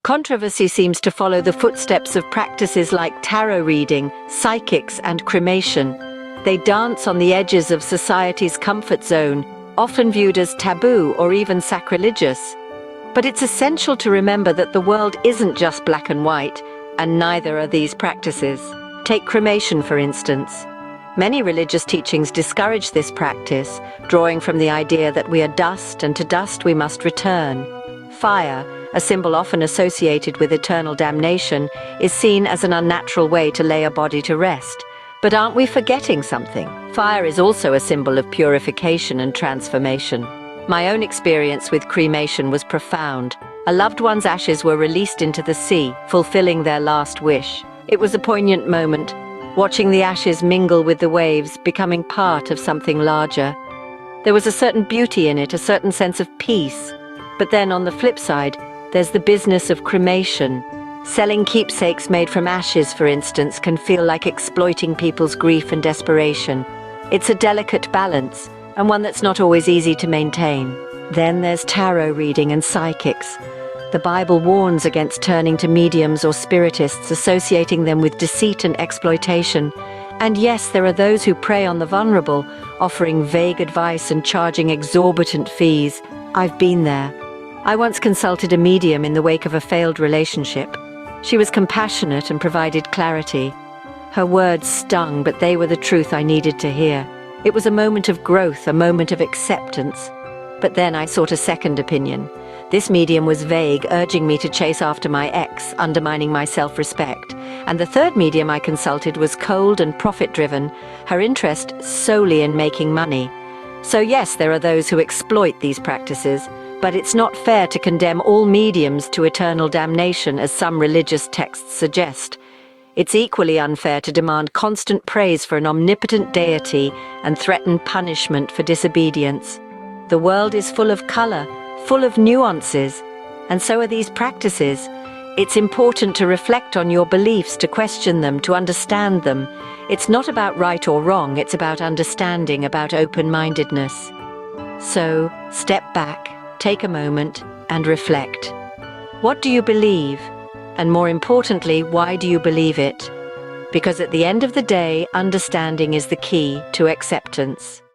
Controversy seems to follow the footsteps of practices like tarot reading, psychics, and cremation. They dance on the edges of society's comfort zone, often viewed as taboo or even sacrilegious. But it's essential to remember that the world isn't just black and white, and neither are these practices. Take cremation, for instance. Many religious teachings discourage this practice, drawing from the idea that we are dust and to dust we must return. Fire, a symbol often associated with eternal damnation, is seen as an unnatural way to lay a body to rest. But aren't we forgetting something? Fire is also a symbol of purification and transformation. My own experience with cremation was profound. A loved one's ashes were released into the sea, fulfilling their last wish. It was a poignant moment, watching the ashes mingle with the waves, becoming part of something larger. There was a certain beauty in it, a certain sense of peace. But then on the flip side, there's the business of cremation. Selling keepsakes made from ashes, for instance, can feel like exploiting people's grief and desperation. It's a delicate balance, and one that's not always easy to maintain. Then there's tarot reading and psychics. The Bible warns against turning to mediums or spiritists, associating them with deceit and exploitation. And yes, there are those who prey on the vulnerable, offering vague advice and charging exorbitant fees. I've been there. I once consulted a medium in the wake of a failed relationship. She was compassionate and provided clarity. Her words stung, but they were the truth I needed to hear. It was a moment of growth, a moment of acceptance. But then I sought a second opinion. This medium was vague, urging me to chase after my ex, undermining my self-respect. And the third medium I consulted was cold and profit-driven, her interest solely in making money. So yes, there are those who exploit these practices, but it's not fair to condemn all mediums to eternal damnation as some religious texts suggest. It's equally unfair to demand constant praise for an omnipotent deity and threaten punishment for disobedience. The world is full of color, full of nuances, and so are these practices. It's important to reflect on your beliefs, to question them, to understand them. It's not about right or wrong, it's about understanding, about open-mindedness. So, step back, take a moment, and reflect. What do you believe? And more importantly, why do you believe it? Because at the end of the day, understanding is the key to acceptance.